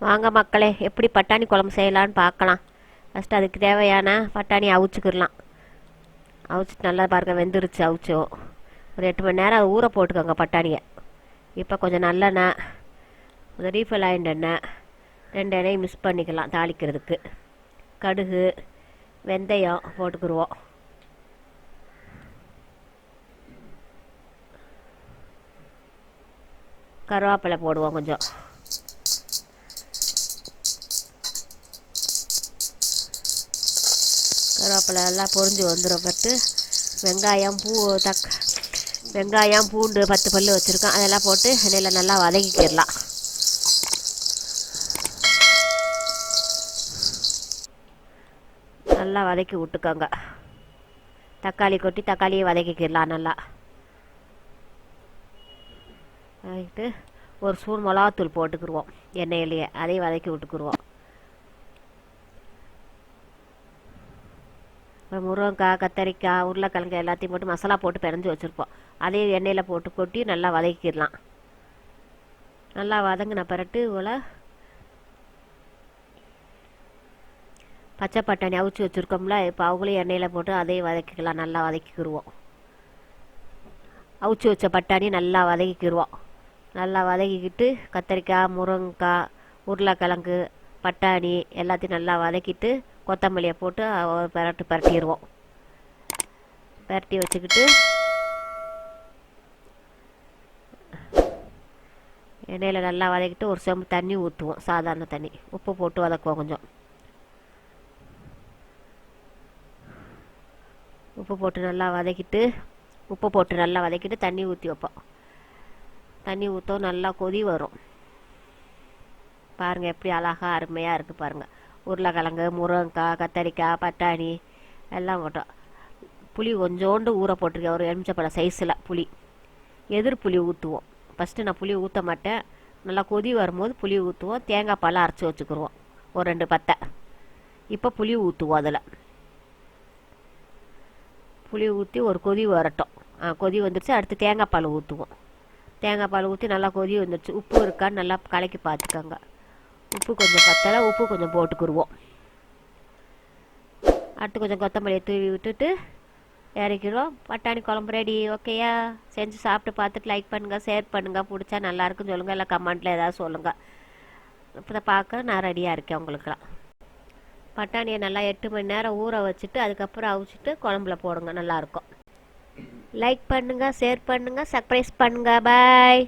வாங்க மக்களே, எப்படி பட்டாணி குழம்பு செய்யலான்னு பார்க்கலாம். ஃபஸ்ட்டு அதுக்கு தேவையான பட்டாணி அவிச்சுக்கிடலாம். அவிச்சிட்டு நல்லா பாருங்க, வெந்துருச்சு அவிச்சோ. ஒரு 8 மணி நேரம் ஊற போட்டுக்கோங்க பட்டாணியை. இப்போ கொஞ்சம் நல்லெண்ணெய், கொஞ்சம் ரீஃபைல் ஆயில் எண்ணெய், 2 எண்ணெயும் மிக்ஸ் பண்ணிக்கலாம் தாளிக்கிறதுக்கு. கடுகு, வெந்தயம் போட்டுக்கிடுவோம். கருவேப்பிலை போடுவோம் கொஞ்சம். கருவேப்பிலை எல்லாம் பொரிஞ்சு வந்துடும். பட்டு வெங்காயம் வெங்காயம் பூண்டு 10 பல் வச்சுருக்கோம், அதெல்லாம் போட்டு எண்ணெயில் நல்லா வதக்கிக்கிடலாம். நல்லா வதக்கி விட்டுக்கோங்க. தக்காளி கொட்டி தக்காளியை வதக்கிக்கிடலாம் நல்லா. வதக்கிட்டு ஒரு ஸ்பூன் மிளகாத்தூள் போட்டுக்கிடுவோம் எண்ணெயிலேயே, அதையும் வதக்கி விட்டுக்குருவோம். அப்புறம் முருங்கைக்காய், கத்தரிக்காய், உருளைக்கிழங்கு எல்லாத்தையும் போட்டு மசாலா போட்டு பிணைஞ்சி வச்சுருப்போம். அதையும் எண்ணெயில் போட்டு கொட்டி நல்லா வதக்கிடலாம். நல்லா வதங்கின பிறகு இவ்வளோ பச்சை பட்டாணி அவிச்சு வச்சுருக்கோம்ல, இப்போ அவங்களையும் எண்ணெயில் போட்டு அதையும் வதக்கிக்கலாம். நல்லா வதக்கிக்கிடுவோம். அவிச்சு வச்ச பட்டாணி நல்லா வதக்கிக்கிடுவோம். நல்லா வதக்கிக்கிட்டு கத்தரிக்காய், முருங்கைக்காய், உருளைக்கிழங்கு, பட்டாணி எல்லாத்தையும் நல்லா வதக்கிட்டு கொத்தமல்லியை போட்டு ஒரு பிரட்டிடுவோம். பிரட்டி வச்சுக்கிட்டு எண்ணெயில் நல்லா வதக்கிட்டு ஒரு செம்பு தண்ணி ஊற்றுவோம், சாதாரண தண்ணி. உப்பு போட்டு வதக்குவோம் கொஞ்சம். உப்பு போட்டு நல்லா வதக்கிட்டு தண்ணி ஊற்றி வைப்போம். தண்ணி ஊற்றவும் நல்லா கொதி வரும். பாருங்கள் எப்படி அழகாக அருமையாக இருக்குது பாருங்கள். உருளைக்கிழங்கு, முருங்கைக்காய், கத்தரிக்காய், பட்டாணி எல்லாம் போட்டோம். புளி கொஞ்சோண்டு ஊற போட்டிருக்கேன், ஒரு எலுமிச்சப்பழம் சைஸில் புளி. எதிர் புளி ஊற்றுவோம். ஃபஸ்ட்டு நான் புளி ஊற்ற மாட்டேன். நல்லா கொதி வரும்போது புளி ஊற்றுவோம். தேங்காய் பால் அரைச்சி வச்சுக்கிடுவோம் ஒரு 2 பத்தை. இப்போ புளி ஊற்றுவோம். அதில் புளி ஊற்றி ஒரு கொதி வரட்டும். கொதி வந்துடுச்சு. அடுத்து தேங்காய் பால் ஊற்றுவோம். தேங்காய் பால் ஊற்றி நல்லா கொதி வந்துடுச்சு. உப்பு இருக்கான்னு நல்லா கலக்கி பார்த்துக்கோங்க. உப்பு கொஞ்சம் பத்தலை, உப்பு கொஞ்சம் போட்டுக்கிடுவோம். அடுத்து கொஞ்சம் கொத்தமல்லியை தூவி விட்டுட்டு இறக்கிடுவோம். பட்டாணி குழம்பு ரெடி. ஓகேயா? செஞ்சு சாப்பிட்டு பார்த்துட்டு லைக் பண்ணுங்கள், ஷேர் பண்ணுங்கள். பிடிச்சா நல்லாயிருக்குன்னு சொல்லுங்கள், இல்லை கமெண்ட்டில் ஏதாவது சொல்லுங்கள். இப்போ பார்க்க நான் ரெடியாக இருக்கேன் உங்களுக்குலாம். பட்டாணியை நல்லா 8 மணி நேரம் ஊற வச்சுட்டு அதுக்கப்புறம் அவிச்சிட்டு குழம்புல போடுங்க, நல்லாயிருக்கும். லைக் பண்ணுங்கள், ஷேர் பண்ணுங்கள், சப்ஸ்கிரைப் பண்ணுங்கள். பாய்.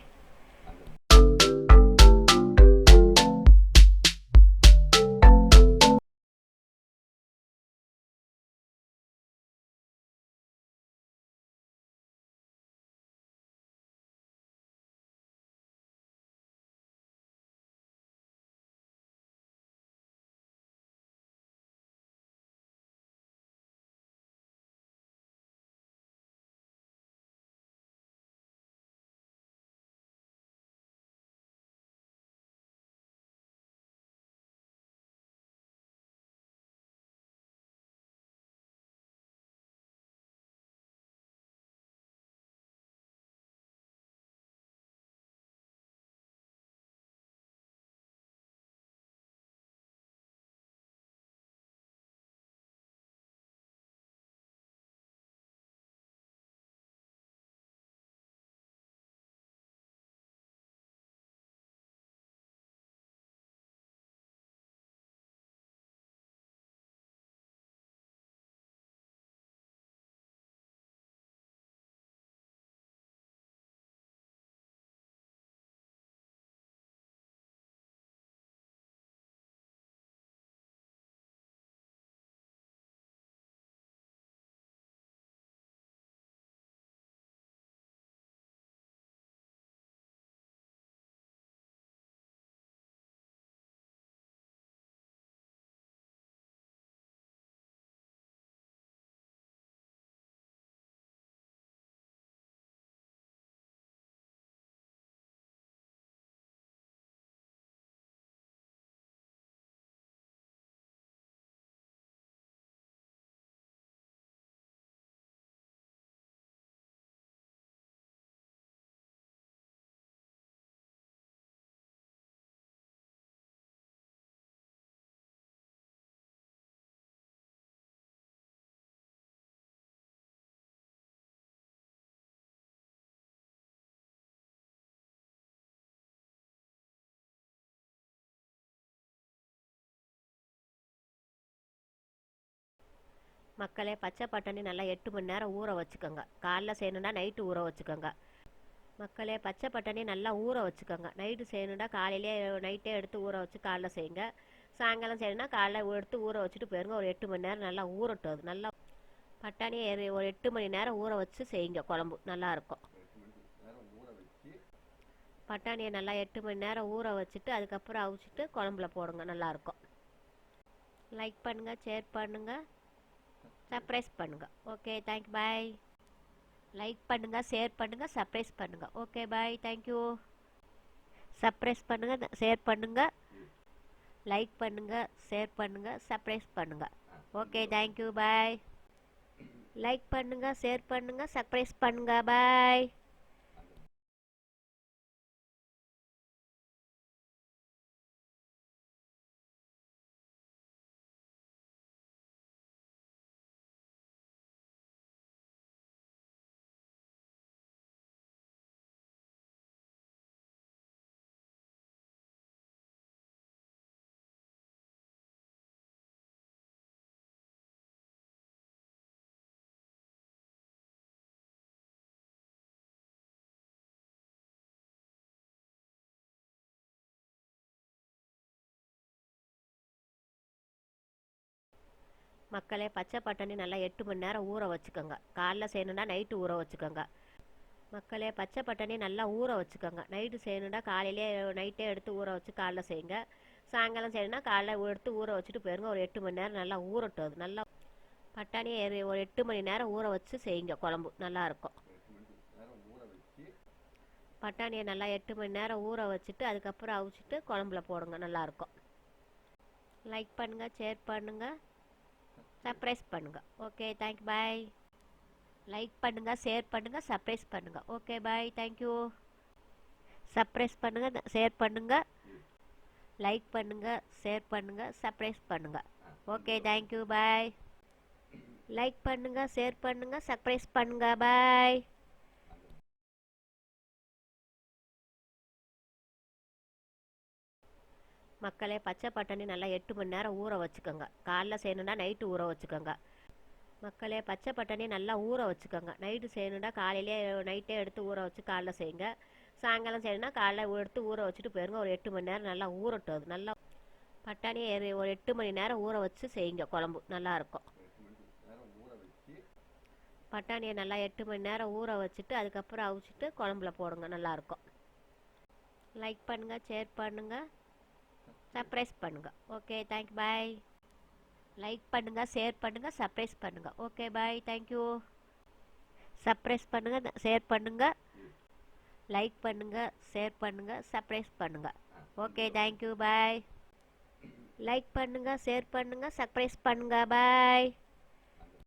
மக்களே, பச்சை பட்டாணி நல்லா 8 மணி நேரம் ஊற வச்சுக்கோங்க. காலைல செய்யணுன்னா நைட்டு ஊற வச்சுக்கோங்க. மக்களே, பச்சை பட்டாணி நல்லா ஊற வச்சுக்கோங்க. நைட்டு செய்யணுன்னா காலையிலே நைட்டே எடுத்து ஊற வச்சு காலைல செய்யுங்க. சாயங்காலம் செய்யணுன்னா காலைல எடுத்து ஊற வச்சுட்டு போயிருங்க. ஒரு 8 மணி நேரம் நல்லா ஊறட்டும். அது நல்லா பட்டாணி ஒரு 8 மணி நேரம் ஊற வச்சு செய்யுங்க. குழம்பு நல்லாயிருக்கும். பட்டாணியை நல்லா 8 மணி நேரம் ஊற வச்சுட்டு அதுக்கப்புறம் அவிச்சிட்டு குழம்புல போடுங்க. நல்லாயிருக்கும். லைக் பண்ணுங்கள், ஷேர் பண்ணுங்கள், சர்ப்ரைஸ் பண்ணுங்கள். ஓகே, தேங்க்யூ, பாய். லைக் பண்ணுங்கள், ஷேர் பண்ணுங்கள், சர்ப்ரைஸ் பண்ணுங்கள். ஓகே, பாய், தேங்க்யூ. சர்ப்ரைஸ் பண்ணுங்கள், ஷேர் பண்ணுங்கள், லைக் பண்ணுங்கள், ஷேர் பண்ணுங்கள், சர்ப்ரைஸ் பண்ணுங்கள். ஓகே, தேங்க்யூ, பாய். லைக் பண்ணுங்கள், ஷேர் பண்ணுங்கள், சர்ப்ரைஸ் பண்ணுங்கள். பாய். மக்களே, பச்சை பட்டாணி நல்லா 8 மணி நேரம் ஊற வச்சுக்கோங்க. காலைல செய்யணுன்னா நைட்டு ஊற வச்சுக்கோங்க. மக்களே, பச்சை பட்டாணி நல்லா ஊற வச்சுக்கோங்க. நைட்டு செய்யணுன்னா காலையிலே நைட்டே எடுத்து ஊற வச்சு காலைல செய்யுங்க. சாயங்காலம் செய்யணுன்னா காலைல எடுத்து ஊற வச்சுட்டு போயிருங்க. ஒரு 8 மணி நேரம் நல்லா ஊறட்டும். அது நல்லா பட்டாணியை ஒரு 8 மணி நேரம் ஊற வச்சு செய்யுங்க. குழம்பு நல்லாயிருக்கும். பட்டாணியை நல்லா 8 மணி நேரம் ஊற வச்சுட்டு அதுக்கப்புறம் அவிச்சிட்டு குழம்புல போடுங்க. நல்லாயிருக்கும். லைக் பண்ணுங்கள், ஷேர் பண்ணுங்கள், சர்ப்ரைஸ் பண்ணுங்கள். ஓகே, தேங்க்யூ, பாய். லைக் பண்ணுங்கள், ஷேர் பண்ணுங்கள், சர்ப்ரைஸ் பண்ணுங்கள். ஓகே, பாய், தேங்க்யூ. சர்ப்ரைஸ் பண்ணுங்கள், ஷேர் பண்ணுங்கள், லைக் பண்ணுங்கள், ஷேர் பண்ணுங்கள், சர்ப்ரைஸ் பண்ணுங்கள். ஓகே, தேங்க்யூ, பாய். லைக் பண்ணுங்கள், ஷேர் பண்ணுங்கள், சர்ப்ரைஸ் பண்ணுங்கள். பாய். மக்களே, பச்சை பட்டாணி நல்லா 8 மணி நேரம் ஊற வச்சுக்கோங்க. காலைல செய்யணுன்னா நைட்டு ஊற வச்சுக்கோங்க. மக்களே, பச்சை பட்டாணி நல்லா ஊற வச்சுக்கோங்க. நைட்டு செய்யணுன்னா காலையிலே நைட்டே எடுத்து ஊற வச்சு காலைல செய்யுங்க. சாயங்காலம் செய்யணுன்னா காலைல எடுத்து ஊற வச்சுட்டு போயிருங்க. ஒரு 8 மணி நேரம் நல்லா ஊறட்டும். அது நல்லா பட்டாணியை ஒரு 8 மணி நேரம் ஊற வச்சு செய்யுங்க. குழம்பு நல்லாயிருக்கும். பட்டாணியை நல்லா 8 மணி நேரம் ஊற வச்சுட்டு அதுக்கப்புறம் அவிச்சிட்டு குழம்புல போடுங்க. நல்லாயிருக்கும். லைக் பண்ணுங்கள், ஷேர் பண்ணுங்கள், சர்ப்ரைஸ் பண்ணுங்கள். ஓகே, தேங்க்யூ, பாய். லைக் பண்ணுங்கள், ஷேர் பண்ணுங்கள், சர்ப்ரைஸ் பண்ணுங்கள். ஓகே, பாய், தேங்க்யூ. சர்ப்ரைஸ் பண்ணுங்கள், ஷேர் பண்ணுங்கள், லைக் பண்ணுங்கள், ஷேர் பண்ணுங்கள், சர்ப்ரைஸ் பண்ணுங்கள். ஓகே, தேங்க்யூ, பாய். லைக் பண்ணுங்கள், ஷேர் பண்ணுங்கள், சர்ப்ரைஸ் பண்ணுங்கள். பாய்.